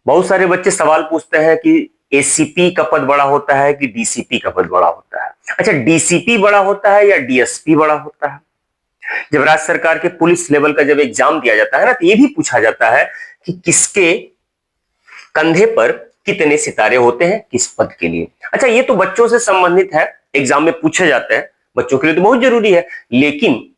बहुत सारे बच्चे सवाल पूछते हैं कि एसीपी का पद बड़ा होता है कि डीसीपी का पद बड़ा होता है। अच्छा, डीसीपी बड़ा होता है या डीएसपी बड़ा होता है? जब राज्य सरकार के पुलिस लेवल का जब एग्जाम दिया जाता है ना, तो ये भी पूछा जाता है कि किसके कंधे पर कितने सितारे होते हैं, किस पद के लिए। अच्छा, ये तो बच्चों से संबंधित है, एग्जाम में पूछे जाते हैं, बच्चों के लिए तो बहुत जरूरी है। लेकिन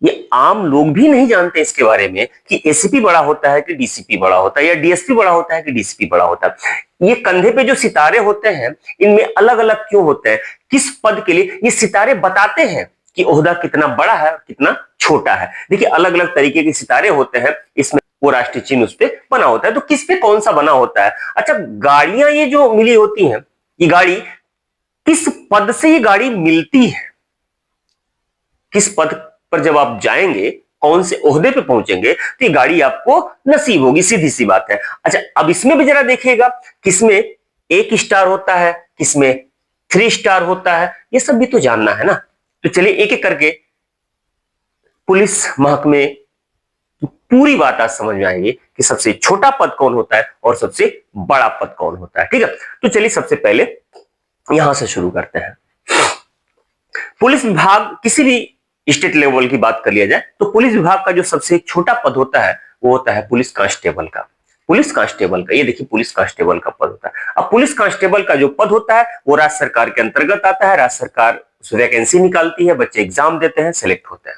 ये आम लोग भी नहीं जानते इसके बारे में कि एसीपी बड़ा होता है कि डीसीपी बड़ा होता है, या डीएसपी बड़ा होता है कि डीसीपी बड़ा होता है। ये कंधे पे जो सितारे होते हैं, इनमें अलग अलग क्यों होते हैं, किस पद के लिए? ये सितारे बताते हैं कि ओहदा कितना बड़ा है और कितना छोटा है। देखिए, अलग अलग तरीके के सितारे होते हैं, इसमें वो राष्ट्रीय चिन्ह उस पर बना होता है। तो किस पे कौन सा बना होता है? अच्छा, गाड़ियां ये जो मिली होती हैं, ये गाड़ी किस पद से ये गाड़ी मिलती है, किस पद पर जब आप जाएंगे, कौन से ओहदे पे पहुंचेंगे, तो ये गाड़ी आपको नसीब होगी, सीधी सी बात है। अच्छा, अब इसमें भी जरा देखिएगा, किसमें 1 स्टार होता है, किसमें 3 स्टार होता है, ये सब भी तो जानना है ना। तो चलिए एक एक करके पुलिस महकमे की पूरी बात आज समझ में आएगी कि सबसे छोटा पद कौन होता है और सबसे बड़ा पद कौन होता है। ठीक है, तो चलिए सबसे पहले यहां से शुरू करते हैं। पुलिस विभाग, किसी भी स्टेट लेवल की बात कर लिया जाए तो पुलिस विभाग का जो सबसे छोटा पद होता है वो होता है पुलिस कांस्टेबल का। पुलिस कांस्टेबल का, ये देखिए, पुलिस कांस्टेबल का पद होता है। अब पुलिस कांस्टेबल का जो पद होता है वो राज्य सरकार के अंतर्गत आता है। राज्य सरकार वैकेंसी निकालती है, बच्चे एग्जाम देते हैं, सेलेक्ट होते हैं।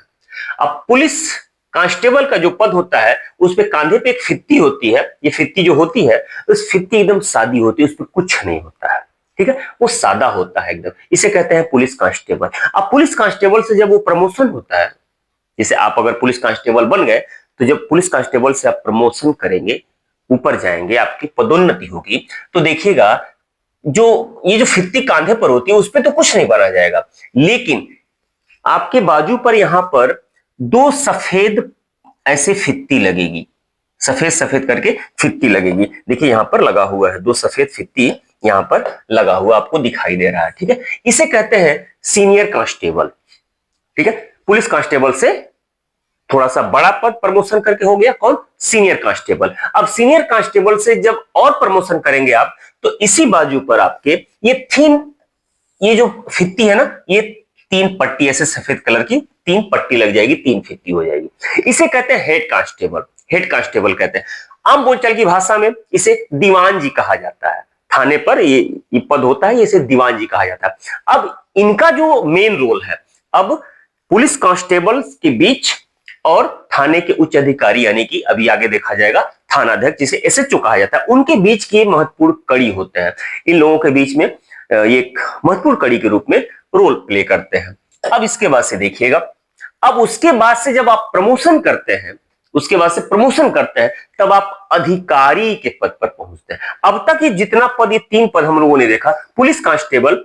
अब पुलिस कांस्टेबल का जो पद होता है उसमें कांधे पे एक फित्ती होती है। ये फित्ती जो होती है, उस फित्ती एकदम सादी होती है, उस पर कुछ नहीं होता है। ठीक है, वो सादा होता है एकदम, इसे कहते हैं पुलिस कांस्टेबल। अब पुलिस कांस्टेबल से जब वो प्रमोशन होता है, जैसे आप अगर पुलिस कांस्टेबल बन गए, तो जब पुलिस कांस्टेबल से आप प्रमोशन करेंगे, ऊपर जाएंगे, आपकी पदोन्नति होगी, तो देखिएगा जो ये जो फित्ती कांधे पर होती है उस पर तो कुछ नहीं बना जाएगा, लेकिन आपके बाजू पर यहां पर 2 सफेद ऐसे फित्ती लगेगी, सफेद सफेद करके फित्ती लगेगी। देखिए यहां पर लगा हुआ है, 2 सफेद फित्ती यहां पर लगा हुआ आपको दिखाई दे रहा है। ठीक है, इसे कहते हैं सीनियर कांस्टेबल। ठीक है, पुलिस कांस्टेबल से थोड़ा सा बड़ा पद प्रमोशन करके हो गया कौन? Senior constable. अब सीनियर कांस्टेबल से जब और प्रमोशन करेंगे आप, तो इसी बाजू पर आपके ये जो फित्ती है ना, ये 3 पट्टी ऐसे सफेद कलर की 3 पट्टी लग जाएगी, 3 फित्ती हो जाएगी। इसे कहते हैं हेड कांस्टेबल। हेड कांस्टेबल कहते हैं। आम बोलचाल की भाषा में इसे दीवान जी कहा जाता है। थाने पर ये पद होता है, इसे दीवान जी कहा जाता है। अब इनका जो मेन रोल है, अब पुलिस कांस्टेबल के बीच और थाने के उच्च अधिकारी, यानी कि अभी आगे देखा जाएगा थानाध्यक्ष, जिसे एसएचओ कहा जाता है, उनके बीच की महत्वपूर्ण कड़ी होते हैं। इन लोगों के बीच में एक महत्वपूर्ण कड़ी के रूप में रोल प्ले करते हैं। अब इसके बाद से देखिएगा, अब उसके बाद से जब आप प्रमोशन करते हैं, उसके बाद से प्रमोशन करते हैं, तब आप अधिकारी के पद पर पहुंचते हैं। अब तक ये जितना पद, ये 3 पद हम लोगों ने देखा, police constable,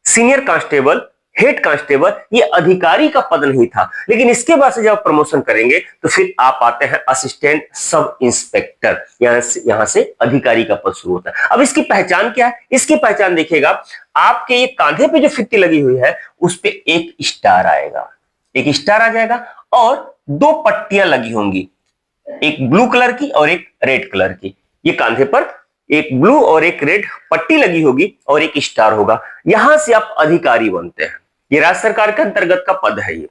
senior constable, head constable, ये अधिकारी का पद नहीं था। लेकिन इसके बाद से जब आप प्रमोशन करेंगे तो फिर आप आते हैं असिस्टेंट सब इंस्पेक्टर, यहां से अधिकारी का पद शुरू होता है। अब इसकी पहचान क्या है? इसकी पहचान देखिएगा, आपके ये कांधे पे जो फित्ती लगी हुई है उस पे 1 स्टार आएगा, 1 स्टार आ जाएगा, और 2 पट्टियां लगी होंगी, एक ब्लू कलर की और एक रेड कलर की। ये कांधे पर एक ब्लू और एक रेड पट्टी लगी होगी और 1 स्टार होगा। यहां से आप अधिकारी बनते हैं। ये राज्य सरकार के अंतर्गत का पद है ये।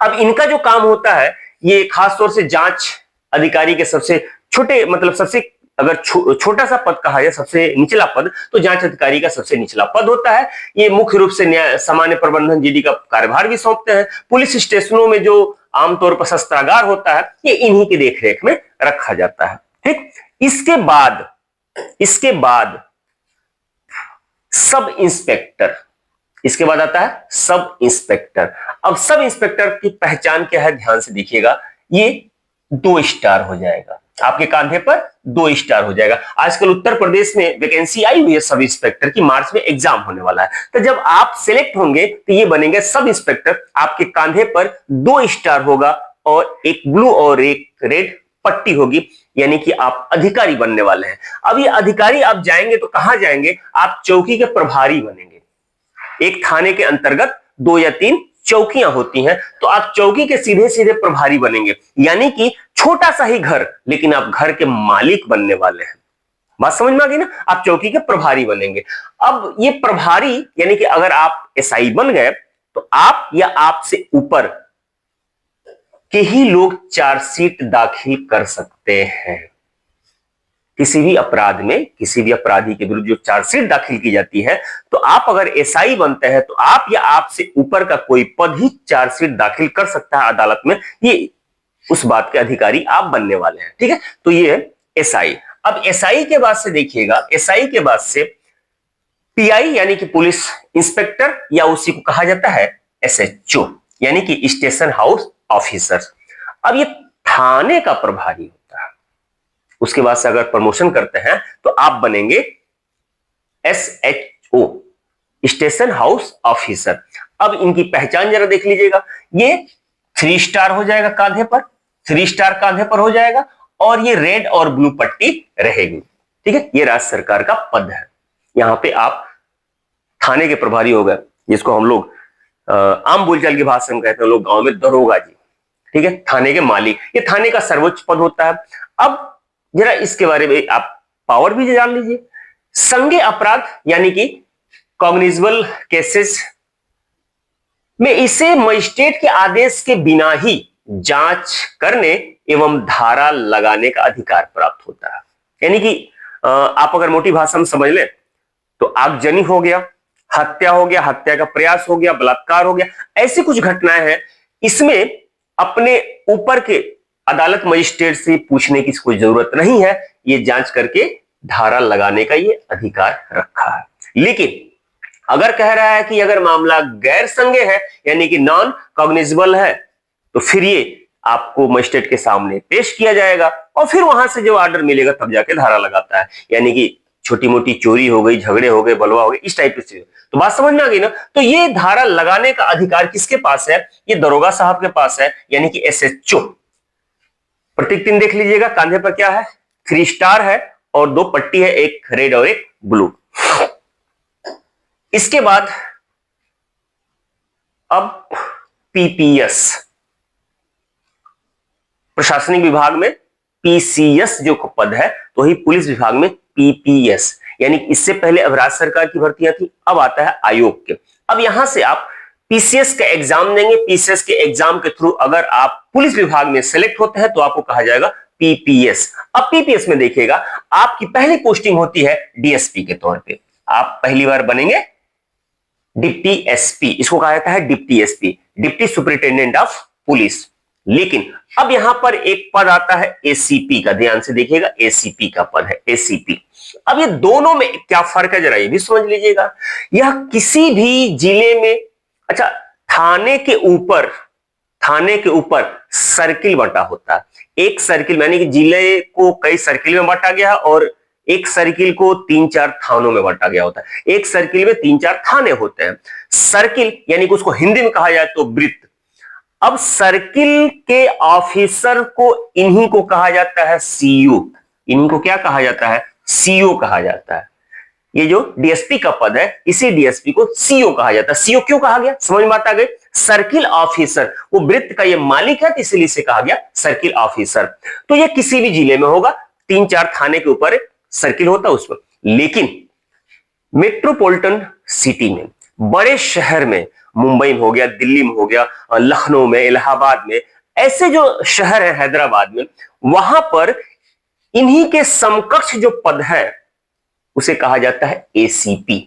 अब इनका जो काम होता है, ये खासतौर से जांच अधिकारी के सबसे छोटे, मतलब सबसे अगर छोटा सा पद कहा जाए, सबसे निचला पद, तो जांच अधिकारी का सबसे निचला पद होता है। ये मुख्य रूप से न्याय सामान्य प्रबंधन जीडी का कार्यभार भी सौंपते हैं। पुलिस स्टेशनों में जो आमतौर पर शस्त्रागार होता है, ये इन्हीं की देखरेख में रखा जाता है। ठीक, इसके बाद सब इंस्पेक्टर, इसके बाद आता है सब इंस्पेक्टर। अब सब इंस्पेक्टर की पहचान क्या है, ध्यान से देखिएगा, ये 2 स्टार हो जाएगा, आपके कांधे पर 2 स्टार हो जाएगा। आजकल उत्तर प्रदेश में वैकेंसी आई हुई है सब इंस्पेक्टर की, मार्च में एग्जाम होने वाला है। तो जब आप सिलेक्ट होंगे तो ये बनेंगे सब इंस्पेक्टर, आपके कांधे पर 2 स्टार होगा और एक ब्लू और एक रेड पट्टी होगी, यानी कि आप अधिकारी बनने वाले हैं। अब ये अधिकारी आप जाएंगे तो कहां जाएंगे? आप चौकी के प्रभारी बनेंगे। एक थाने के अंतर्गत 2 या 3 चौकियां होती हैं, तो आप चौकी के सीधे सीधे प्रभारी बनेंगे, यानी कि छोटा सा ही घर, लेकिन आप घर के मालिक बनने वाले हैं। बात समझ में आ गई ना? आप चौकी के प्रभारी बनेंगे। अब ये प्रभारी यानी कि अगर आप एसआई बन गए तो आप या आपसे ऊपर के ही लोग चार्जशीट दाखिल कर सकते हैं। किसी भी अपराध में, किसी भी अपराधी के विरुद्ध जो चार्जशीट दाखिल की जाती है, तो आप अगर एसआई बनते हैं तो आप या आपसे ऊपर का कोई पद ही चार्जशीट दाखिल कर सकता है अदालत में। ये उस बात के अधिकारी आप बनने वाले हैं, ठीक है? तो ये है एसआई। अब एसआई के बाद से देखिएगा, एसआई के बाद से पीआई यानी कि पुलिस इंस्पेक्टर, या उसी को कहा जाता है एसएचओ यानी कि स्टेशन हाउस ऑफिसर। अब ये थाने का प्रभारी होता है। उसके बाद से अगर प्रमोशन करते हैं तो आप बनेंगे एसएचओ, स्टेशन हाउस ऑफिसर। अब इनकी पहचान जरा देख लीजिएगा, ये 3 स्टार हो जाएगा कांधे पर, 3 स्टार कांधे पर हो जाएगा, और ये रेड और ब्लू पट्टी रहेगी, ठीक है? ये राज्य सरकार का पद है। यहां पे आप थाने के प्रभारी हो गए, जिसको हम लोग आम बोलचाल की भाषा में कहते हैं लोग गांव में दरोगा जी, ठीक है? थाने के मालिक, ये थाने का सर्वोच्च पद होता है। अब जरा इसके बारे में आप पावर भी जान लीजिए। संज्ञेय अपराध यानी कि कॉग्निजेबल केसेस में इसे मजिस्ट्रेट के आदेश के बिना ही जांच करने एवं धारा लगाने का अधिकार प्राप्त होता है। यानी कि आप अगर मोटी भाषा में समझ लें तो आगजनी हो गया, हत्या हो गया, हत्या का प्रयास हो गया, बलात्कार हो गया, ऐसी कुछ घटनाएं हैं, इसमें अपने ऊपर के अदालत मजिस्ट्रेट से पूछने की कोई जरूरत नहीं है, ये जांच करके धारा लगाने का ये अधिकार रखा है। लेकिन अगर कह रहा है कि अगर मामला गैर संज्ञेय है यानी कि नॉन कॉग्निजेबल है, तो फिर ये आपको मजिस्ट्रेट के सामने पेश किया जाएगा और फिर वहां से जो ऑर्डर मिलेगा तब जाके धारा लगाता है। यानी कि छोटी मोटी चोरी हो गई, झगड़े हो गए, बलवा हो गए, इस टाइप की। तो बात समझ में आ गई ना? तो ये धारा लगाने का अधिकार किसके पास है? ये दरोगा साहब के पास है, यानी कि एसएचओ। प्रतीक चिन्ह देख लीजिएगा, कांधे पर क्या है? 3 स्टार है और 2 पट्टी है, एक रेड और एक ब्लू। इसके बाद अब पीपीएस, प्रशासनिक विभाग में पीसीएस जो पद है, तो ही पुलिस विभाग में पीपीएस। यानी इससे पहले अब राज्य सरकार की भर्तियां थी, अब आता है आयोग के। अब यहां से आप पीसीएस का एग्जाम देंगे, पीसीएस के एग्जाम के थ्रू अगर आप पुलिस विभाग में सेलेक्ट होते हैं तो आपको कहा जाएगा पीपीएस। अब पीपीएस में देखिएगा, आपकी पहली पोस्टिंग होती है डीएसपी के तौर पे। आप पहली बार बनेंगे डिप्टी एसपी, इसको कहा जाता है deputy SP, deputy superintendent of police. लेकिन अब यहां पर एक पद आता है एसीपी का, ध्यान से देखिएगा, एसीपी का पद है, एसीपी। अब ये दोनों में क्या फर्क है जरा ये भी समझ लीजिएगा। यह किसी भी जिले में, अच्छा, थाने के ऊपर सर्किल बंटा होता है। एक सर्किल यानी कि जिले को कई सर्किल में बांटा गया और एक सर्किल को 3-4 थानों में बांटा गया होता है। एक सर्किल में 3-4 थाने होते हैं। सर्किल यानी कि उसको हिंदी में कहा जाए तो वृत्त। अब सर्किल के ऑफिसर को इन्हीं को कहा जाता है सीओ। इन्हीं को क्या कहा जाता है? सीओ कहा जाता है। ये जो डीएसपी का पद है, इसी डीएसपी को सीओ कहा जाता है। सीओ क्यों कहा गया? समझ में आता गई? सर्किल ऑफिसर, वो वृत्त का ये मालिक है, इसलिए इसे कहा गया सर्किल ऑफिसर। तो ये किसी भी जिले में होगा, 3-4 थाने के ऊपर सर्किल होता है उसमें। लेकिन मेट्रोपॉलिटन सिटी में, बड़े शहर में, मुंबई में हो गया, दिल्ली में हो गया, लखनऊ में, इलाहाबाद में, ऐसे जो शहर है, हैदराबाद में, वहां पर इन्हीं के समकक्ष जो पद है उसे कहा जाता है एसीपी।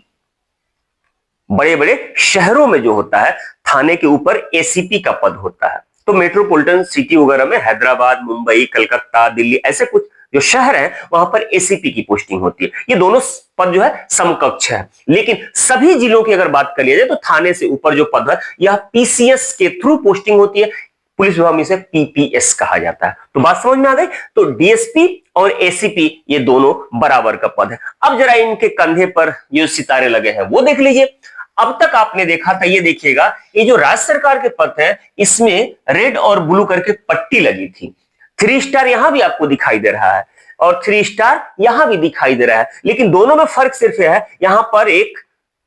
बड़े बड़े शहरों में जो होता है, थाने के ऊपर एसीपी का पद होता है। तो मेट्रोपॉलिटन सिटी वगैरह में हैदराबाद, मुंबई, कलकत्ता, दिल्ली, ऐसे कुछ जो शहर है वहां पर एसीपी की पोस्टिंग होती है। ये दोनों पद जो है समकक्ष है। लेकिन सभी जिलों की अगर बात कर लिया जाए तो थाने से ऊपर जो पद है यह पीसीएस के थ्रू पोस्टिंग होती है। पुलिस विभाग में इसे पीपीएस कहा जाता है। तो बात समझ में आ गई? तो डीएसपी और एसीपी ये दोनों बराबर का पद है। अब जरा इनके कंधे पर जो सितारे लगे हैं वो देख लीजिए। अब तक आपने देखा था, ये देखिएगा, ये जो राज्य सरकार के पद है इसमें रेड और ब्लू करके पट्टी लगी थी। 3 स्टार यहां भी आपको दिखाई दे रहा है और 3 स्टार यहां भी दिखाई दे रहा है। लेकिन दोनों में फर्क सिर्फ है, यहां पर एक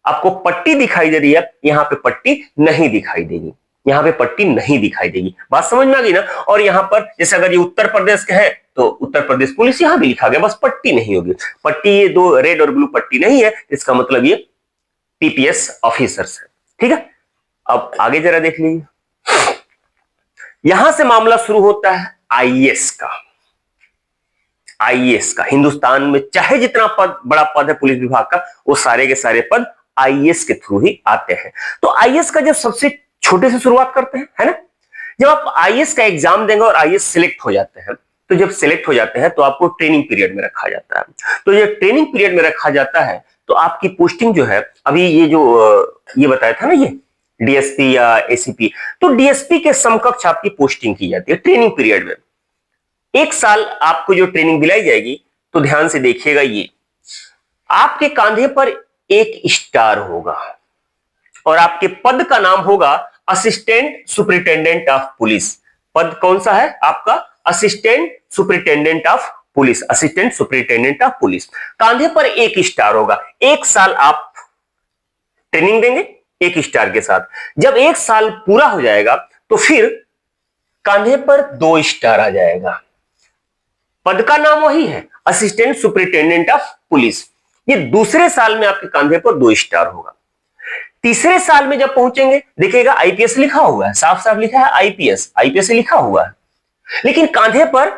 आपको पट्टी दिखाई दे रही है, यहां पे पट्टी नहीं दिखाई देगी। यहां पे पट्टी नहीं दिखाई देगी। बात समझ में आ गई ना। और यहां पर जैसे अगर ये उत्तर प्रदेश के है तो उत्तर प्रदेश पुलिस यहां भी लिखा गया, बस पट्टी नहीं होगी। पट्टी ये दो रेड और ब्लू पट्टी नहीं है, इसका मतलब ये पीपीएस ऑफिसर्स है। ठीक है, अब आगे जरा देख लीजिए। यहां से मामला शुरू होता है आईएएस का। आईएएस का हिंदुस्तान में चाहे जितना पद बड़ा पद है पुलिस विभाग का, वो सारे के सारे पद आईएएस के थ्रू ही आते हैं। तो आईएएस का जब सबसे छोटे से शुरुआत करते हैं, है ना। जब आप आईएएस का एग्जाम देंगे और आईएएस सिलेक्ट हो जाते हैं, तो जब सिलेक्ट हो जाते हैं तो आपको ट्रेनिंग पीरियड में रखा जाता है। तो जब ट्रेनिंग पीरियड में रखा जाता है तो आपकी पोस्टिंग जो है, अभी ये जो ये बताया था ना, ये डीएसपी या एसीपी, तो डीएसपी के समकक्ष आपकी पोस्टिंग की जाती है ट्रेनिंग पीरियड में। एक साल आपको जो ट्रेनिंग दिलाई जाएगी, तो ध्यान से देखिएगा, ये आपके कांधे पर एक स्टार होगा और आपके पद का नाम होगा असिस्टेंट सुपरिटेंडेंट ऑफ पुलिस। पद कौन सा है आपका? Assistant superintendent of police. Assistant superintendent of police, कांधे पर एक स्टार होगा। एक साल आप ट्रेनिंग देंगे एक स्टार के साथ। जब एक साल पूरा हो जाएगा तो फिर कांधे पर 2 स्टार आ जाएगा। पद का नाम वही है, असिस्टेंट सुपरिटेंडेंट ऑफ पुलिस। ये दूसरे साल में आपके कांधे पर 2 स्टार होगा। तीसरे साल में जब पहुंचेंगे, देखिएगा आईपीएस लिखा हुआ है, साफ साफ लिखा है आईपीएस, आईपीएस लिखा हुआ है, लेकिन कांधे पर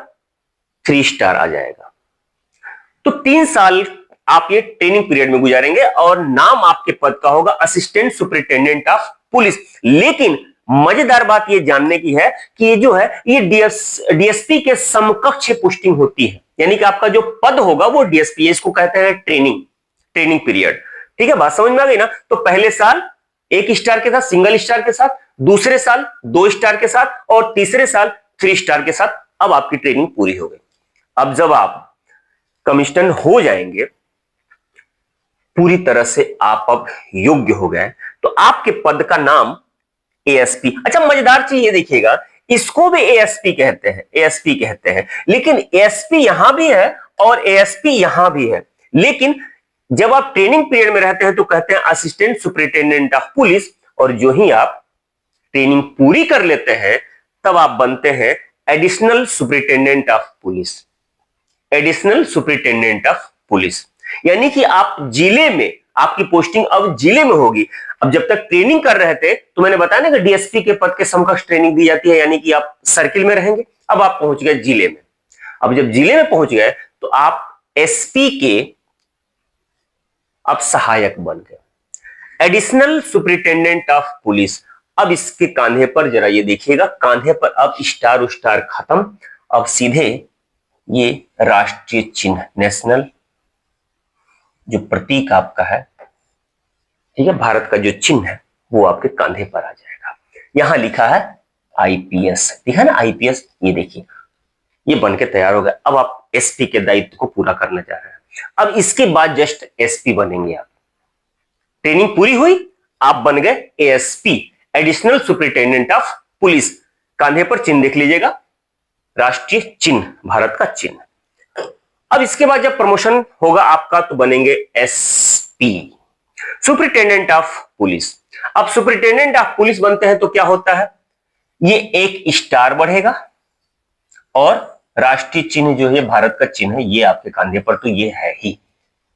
3 स्टार आ जाएगा। तो 3 साल आप ये ट्रेनिंग पीरियड में गुजारेंगे और नाम आपके पद का होगा असिस्टेंट सुपरिटेंडेंट ऑफ पुलिस। लेकिन मजेदार बात ये जानने की है कि ये जो है ये डीएसपी के समकक्ष पोस्टिंग होती है, यानी कि आपका जो पद होगा वो डीएसपी है। इसको कहते हैं ट्रेनिंग पीरियड। ठीक है, बात समझ में आ गई ना। तो पहले साल 1 स्टार के साथ, सिंगल स्टार के साथ, दूसरे साल 2 स्टार के साथ और तीसरे साल 3 स्टार के साथ। अब आपकी ट्रेनिंग पूरी हो गई। अब जब आप कमिश्नर हो जाएंगे, पूरी तरह से आप अब योग्य हो गए, तो आपके पद का नाम एएसपी। अच्छा, मजेदार चीज ये देखिएगा, इसको भी एएसपी कहते हैं, एएसपी कहते हैं, लेकिन एएसपी यहां भी है और एएसपी यहां भी है। लेकिन जब आप ट्रेनिंग पीरियड में रहते हैं तो कहते हैं असिस्टेंट सुपरिटेंडेंट ऑफ पुलिस, और जो ही आप ट्रेनिंग पूरी कर लेते हैं तब आप बनते हैं additional superintendent of police. Additional superintendent of police यानी कि आप जिले में, आपकी पोस्टिंग अब जिले में होगी। अब जब तक ट्रेनिंग कर रहे थे तो मैंने बताया ना कि डीएसपी के पद के समकक्ष ट्रेनिंग दी जाती है, यानी कि आप सर्किल में रहेंगे। अब आप पहुंच गए जिले में। अब जब जिले में पहुंच गए तो आप एसपी के अब सहायक बन गए, एडिशनल सुपरिटेंडेंट ऑफ पुलिस। अब इसके कांधे पर जरा ये देखिएगा, कांधे पर अब स्टार उस्टार खत्म, अब सीधे ये राष्ट्रीय चिन्ह, नेशनल जो प्रतीक आपका है, ठीक है, भारत का जो चिन्ह है वो आपके कांधे पर आ जाएगा। यहां लिखा है आईपीएस, दिखा ना आईपीएस, ये देखिए ये बन के तैयार हो गया। अब आप एसपी के दायित्व को पूरा करने जा रहे हैं। अब इसके बाद जस्ट एसपी बनेंगे आप। ट्रेनिंग पूरी हुई, आप बन गए ASP, additional superintendent of police. कांधे पर चिन्ह देख लीजिएगा, राष्ट्रीय चिन्ह, भारत का चिन्ह। अब इसके बाद जब प्रमोशन होगा आपका तो बनेंगे एसपी, सुपरिटेंडेंट ऑफ पुलिस। अब सुपरिटेंडेंट ऑफ पुलिस बनते हैं तो क्या होता है, ये 1 स्टार बढ़ेगा और राष्ट्रीय चिन्ह जो है भारत का चिन्ह है ये आपके कांधे पर तो ये है ही,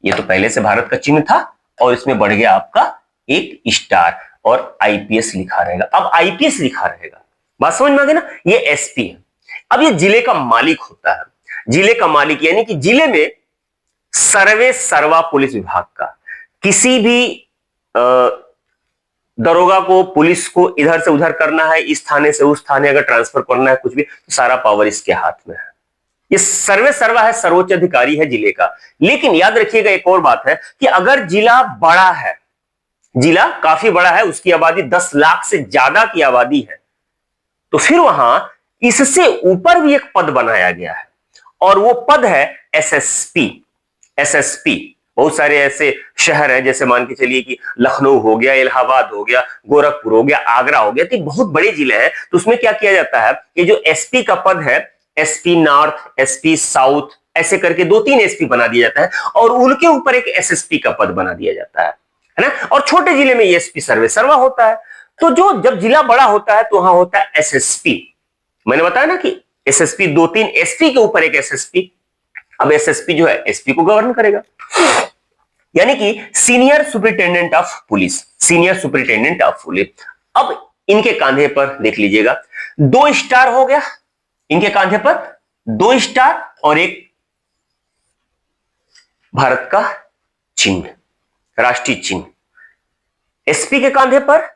ये तो पहले से भारत का चिन्ह था और इसमें बढ़ गया आपका 1 स्टार और आईपीएस लिखा रहेगा। अब आईपीएस लिखा रहेगा, बात समझ में आ गई ना। ये एसपी है। अब ये जिले का मालिक होता है, जिले का मालिक यानी कि जिले में सर्वे सर्वा पुलिस विभाग का, किसी भी दरोगा को, पुलिस को इधर से उधर करना है, इस थाने से उस थाने अगर ट्रांसफर करना है कुछ भी, तो सारा पावर इसके हाथ में है। ये सर्वे सर्वा है, सर्वोच्च अधिकारी है जिले का। लेकिन याद रखिएगा एक और बात है कि अगर जिला बड़ा है, जिला काफी बड़ा है, उसकी आबादी 10 लाख से ज्यादा की आबादी है, तो फिर वहां इससे ऊपर भी एक पद बनाया गया है और वो पद है एसएसपी। एसएसपी बहुत सारे ऐसे शहर हैं, जैसे मान के चलिए कि लखनऊ हो गया, इलाहाबाद हो गया, गोरखपुर हो गया, आगरा हो गया, तो बहुत बड़े जिले हैं। तो उसमें क्या किया जाता है, ये जो एसपी का पद है, एसपी नॉर्थ, एसपी साउथ, ऐसे करके 2-3 एसपी बना दिया जाता है और उनके ऊपर एक एसएसपी का पद बना दिया जाता है ना। और छोटे जिले में एसपी सर्वे सर्वा होता है। तो जो जब जिला बड़ा होता है तो वहां होता है एसएसपी। मैंने बताया ना कि एसएसपी 2-3 एसपी के ऊपर एक एसएसपी। अब एसएसपी जो है एसपी को गवर्न करेगा, यानी कि senior superintendent of police, senior superintendent of police. अब इनके कांधे पर देख लीजिएगा 2 स्टार हो गया, इनके कांधे पर 2 स्टार और एक भारत का चिन्ह, राष्ट्रीय चिन्ह। एसपी के कांधे पर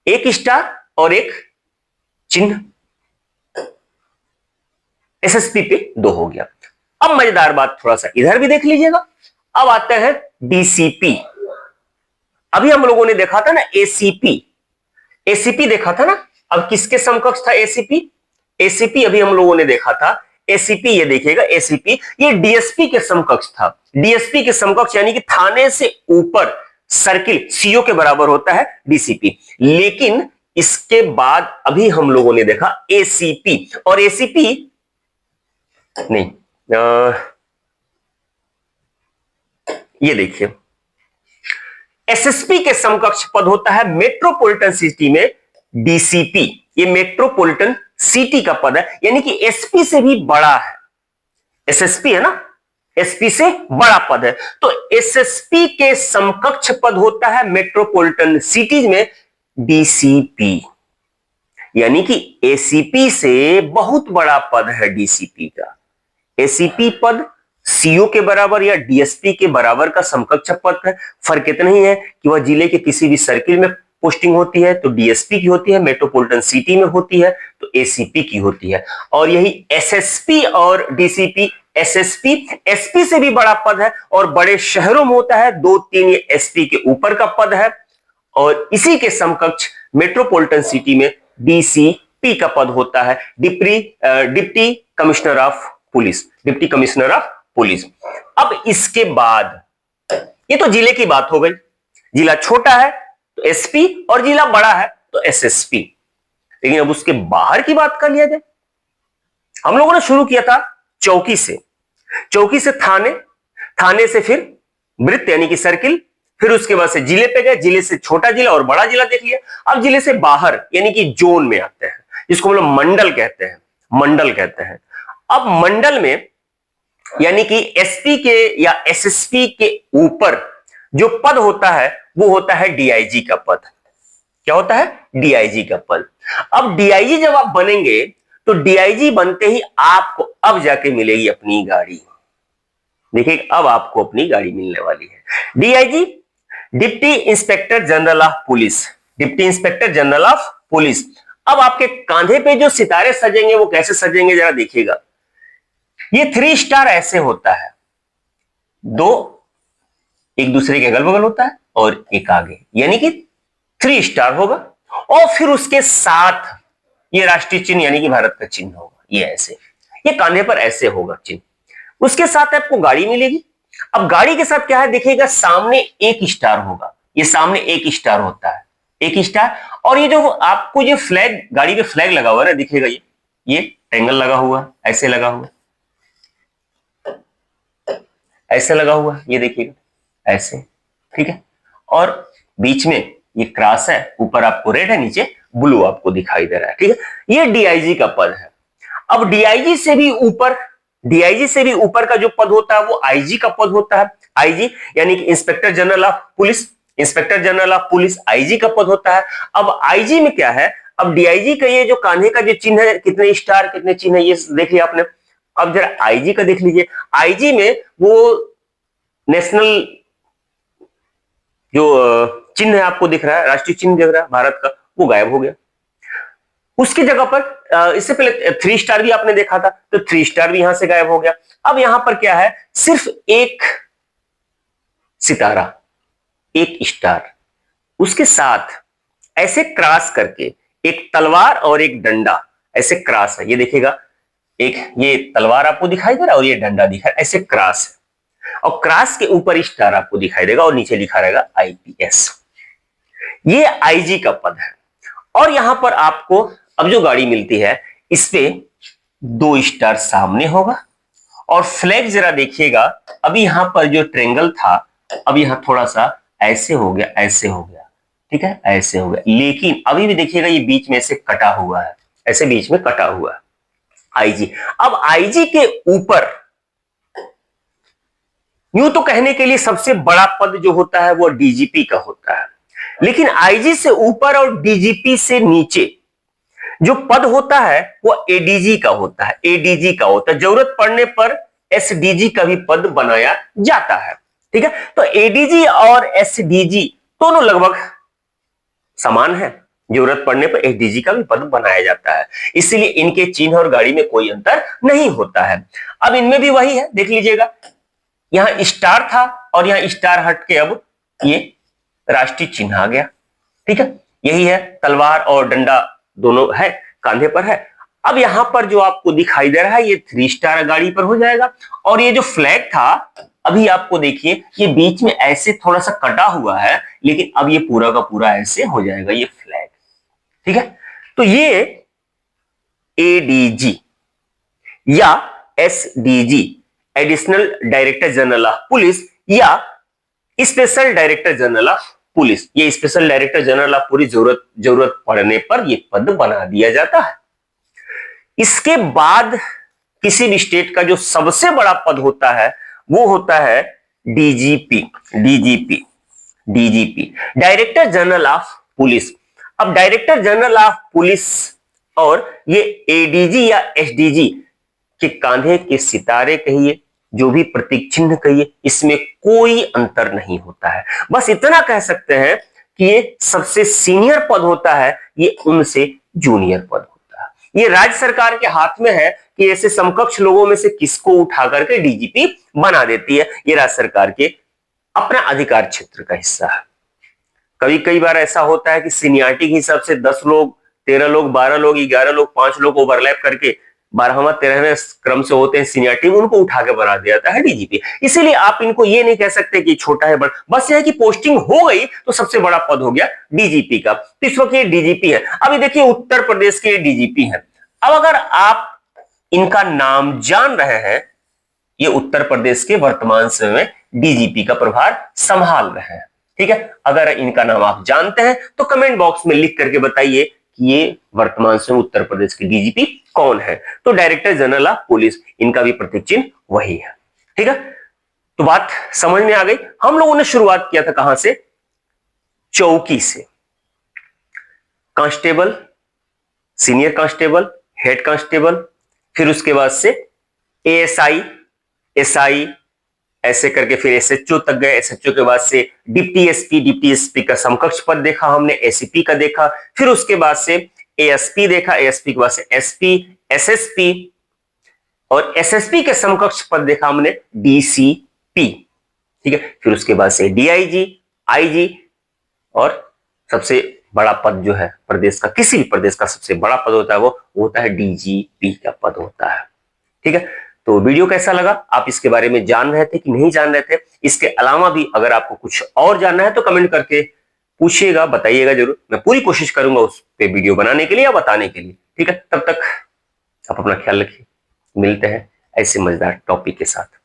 1 स्टार और एक चिन्ह, एसएसपी पे 2 हो गया। अब मजेदार बात थोड़ा सा इधर भी देख लीजिएगा। अब आते हैं डीसीपी। अभी हम लोगों ने देखा था ना एसीपी, एसीपी देखा था ना। अब किसके समकक्ष था एसीपी? एसीपी अभी हम लोगों ने देखा था। एसीपी ये देखिएगा, एसीपी ये डीएसपी के समकक्ष था। डीएसपी के समकक्ष यानी कि थाने से ऊपर सर्किल सीओ के बराबर होता है डीसीपी। लेकिन इसके बाद अभी हम लोगों ने देखा एसीपी, और एसीपी नहीं, ये देखिए एसएसपी के समकक्ष पद होता है मेट्रोपॉलिटन सिटी में डीसीपी। ये मेट्रोपॉलिटन सिटी का पद है, यानी कि एसपी से भी बड़ा है। एसएसपी है ना, एसपी से बड़ा पद है। तो एसएसपी के समकक्ष पद होता है मेट्रोपॉलिटन सिटीज में डीसीपी, यानी कि एसीपी से बहुत बड़ा पद है डीसीपी का। एसीपी पद सीओ के बराबर या डीएसपी के बराबर का समकक्ष पद है। फर्क इतना ही है कि वह जिले के किसी भी सर्किल में पोस्टिंग होती है तो डीएसपी की होती है, मेट्रोपॉलिटन सिटी में होती है तो एसीपी की होती है। और यही एसएसपी और डीसीपी, एसएसपी एसपी से भी बड़ा पद है और बड़े शहरों में होता है, 2-3 ये एसपी के ऊपर का पद है। और इसी के समकक्ष मेट्रोपॉलिटन सिटी में डीसीपी का पद होता है, deputy commissioner of police, deputy commissioner of police. अब इसके बाद ये तो जिले की बात हो गई। जिला छोटा है तो एसपी और जिला बड़ा है तो एसएसपी। लेकिन अब उसके बाहर की बात कर लिया जाए। हम लोगों ने शुरू किया था चौकी से, चौकी से थाने, थाने से फिर वृत्त यानी कि सर्किल, फिर उसके बाद से जिले पे गए, जिले से छोटा जिला और बड़ा जिला देख लिया। अब जिले से बाहर यानी कि जोन में आते हैं, जिसको हम लोग मंडल कहते हैं, मंडल कहते हैं। अब मंडल में यानी कि एसपी के या एसएसपी के ऊपर जो पद होता है वो होता है डीआईजी का पद। क्या होता है? डीआईजी का पद। अब डीआईजी जब आप बनेंगे तो डीआईजी बनते ही आपको अब जाके मिलेगी अपनी गाड़ी। देखिए अब आपको अपनी गाड़ी मिलने वाली है। DIG deputy inspector general of police, deputy inspector general of police. अब आपके कांधे पे जो सितारे सजेंगे वो कैसे सजेंगे जरा देखिएगा। ये 3 स्टार ऐसे होता है, 2 एक दूसरे के अगल बगल होता है और एक आगे, यानी कि 3 स्टार होगा। और फिर उसके साथ ये राष्ट्रीय चिन्ह यानी कि भारत का चिन्ह होगा। ये ऐसे, ये कांधे पर ऐसे होगा चिन्ह। उसके साथ आपको गाड़ी मिलेगी। अब गाड़ी के साथ क्या है देखिएगा, सामने 1 स्टार होगा। ये सामने 1 स्टार होता है, 1 स्टार। और ये जो आपको ये फ्लैग, गाड़ी पे फ्लैग लगा हुआ है ना, दिखेगा ये ट्रायंगल लगा हुआ, ऐसे लगा हुआ, ऐसे लगा हुआ, ये देखिएगा ऐसे, ठीक है। और बीच में ये क्रॉस है, ऊपर आपको रेड है, नीचे ब्लू आपको दिखाई दे रहा है, ठीक है। ये डीआईजी का पद है। अब डीआईजी से भी ऊपर, डीआईजी से भी ऊपर का जो पद होता है वो आईजी का पद होता है। आईजी यानी कि inspector general of police, inspector general of police IG का पद होता है। अब आईजी में क्या है, अब डीआईजी का ये जो कान्हे का जो चिन्ह है, कितने स्टार कितने चिन्ह है ये देख लिया आपने। अब जरा आईजी का देख लीजिए। आईजी में वो नेशनल जो चिन्ह है आपको दिख रहा है, राष्ट्रीय चिन्ह दिख रहा है भारत का, वो गायब हो गया। उसकी जगह पर इससे पहले 3 स्टार भी आपने देखा था, तो 3 स्टार भी यहां से गायब हो गया। अब यहां पर क्या है, सिर्फ 1 सितारा, 1 स्टार, उसके साथ ऐसे क्रॉस करके एक तलवार और एक डंडा ऐसे क्रॉस है। ये देखिएगा, एक ये तलवार आपको दिखाई दे रहा है और ये डंडा दिखा है, ऐसे क्रॉस है। और क्रॉस के ऊपर स्टार आपको दिखाई देगा और नीचे लिखा रहेगा आईपीएस। ये आईजी का पद है। और यहां पर आपको अब जो गाड़ी मिलती है इस पे 2 स्टार सामने होगा। और फ्लैग जरा देखिएगा, अभी यहां पर जो ट्रायंगल था अब यहां थोड़ा सा ऐसे हो गया, ऐसे हो गया। ठीक है, ऐसे हो गया। लेकिन अभी भी देखिएगा ये बीच में से कटा हुआ है, ऐसे बीच में कटा हुआ है आईजी। अब आईजी के ऊपर यूं तो कहने के लिए सबसे बड़ा पद जो होता है वो डीजीपी का होता है, लेकिन आईजी से ऊपर और डीजीपी से नीचे जो पद होता है वो एडीजी का होता है, एडीजी का होता है। जरूरत पड़ने पर एसडीजी का भी पद बनाया जाता है, ठीक है। तो एडीजी और एसडीजी दोनों लगभग समान है, जरूरत पड़ने पर एसडीजी का भी पद बनाया जाता है, इसलिए इनके चिन्ह और गाड़ी में कोई अंतर नहीं होता है। अब इनमें भी वही है, देख लीजिएगा, यहां स्टार था और यहां स्टार हट के अब ये राष्ट्रीय चिन्ह आ गया, ठीक है। यही है, तलवार और डंडा दोनों है, कांधे पर है। अब यहां पर जो आपको दिखाई दे रहा है ये 3 स्टार गाड़ी पर हो जाएगा, और ये जो फ्लैग था अभी आपको देखिए ये बीच में ऐसे थोड़ा सा कटा हुआ है, लेकिन अब ये पूरा का पूरा ऐसे हो जाएगा ये फ्लैग, ठीक है। तो ये एडीजी या SDG, additional director general of police, या special director general of police, ये special director general of police जरूरत पड़ने पर ये पद बना दिया जाता है। इसके बाद किसी भी स्टेट का जो सबसे बड़ा पद होता है वो होता है DGP, DGP, DGP, director general of police. अब डायरेक्टर जनरल ऑफ पुलिस और ये एडीजी या एसडीजी के कांधे के सितारे कहिए, जो भी प्रतीक चिन्ह कहिए, इसमें कोई अंतर नहीं होता है। बस इतना कह सकते हैं कि ये सबसे सीनियर पद होता है, ये उनसे जूनियर पद होता है। ये राज्य सरकार के हाथ में है कि ऐसे समकक्ष लोगों में से किसको उठा करके डीजीपी बना देती है। ये राज्य सरकार के अपना अधिकार क्षेत्र का हिस्सा है। कई बार ऐसा होता है कि सीनियरिटी के हिसाब से 10 लोग, 13 लोग, 12 लोग, 11 लोग, 5 लोग ओवरलैप करके 12वां 13वें क्रम से होते हैं सीनियरिटी, उनको उठा के बना दिया जाता है डीजीपी। इसीलिए आप इनको ये नहीं कह सकते कि छोटा है बड़ा, बस ये है कि पोस्टिंग हो गई तो सबसे बड़ा पद हो गया डीजीपी का। तो इस वक्त ये डीजीपी है। अभी देखिए उत्तर प्रदेश के डीजीपी है। अब अगर आप इनका नाम जान रहे हैं, ये उत्तर प्रदेश के वर्तमान समय में डीजीपी का प्रभार संभाल रहे हैं, ठीक है। अगर इनका नाम आप जानते हैं तो कमेंट बॉक्स में लिख करके बताइए कि ये वर्तमान समय उत्तर प्रदेश के डीजीपी कौन है। तो डायरेक्टर जनरल ऑफ पुलिस, इनका भी प्रतीक चिन्ह वही है, ठीक है। तो बात समझ में आ गई। हम लोगों ने शुरुआत किया था कहां से? चौकी से। Constable, senior constable, head constable, फिर उसके बाद से एएसआई, एसआई, ऐसे करके फिर एसएचओ तक गए। एसएचओ के बाद से डिप्टी एसपी, डिप्टी एसपी का समकक्ष पद देखा हमने, एसीपी का देखा, फिर उसके बाद से एएसपी देखा, एएसपी के बाद से एसपी, एसएसपी, और एसएसपी के समकक्ष पद देखा हमने डीसीपी, ठीक है। फिर उसके बाद से डीआईजी, आईजी, और सबसे बड़ा पद जो है प्रदेश का, किसी भी प्रदेश का सबसे बड़ा पद होता है वो होता है डीजीपी का पद होता है, ठीक है। तो वीडियो कैसा लगा? आप इसके बारे में जान रहे थे कि नहीं जान रहे थे? इसके अलावा भी अगर आपको कुछ और जानना है तो कमेंट करके पूछिएगा, बताइएगा जरूर। मैं पूरी कोशिश करूंगा उस पे वीडियो बनाने के लिए या बताने के लिए, ठीक है। तब तक आप अपना ख्याल रखिए, मिलते हैं ऐसे मजेदार टॉपिक के साथ।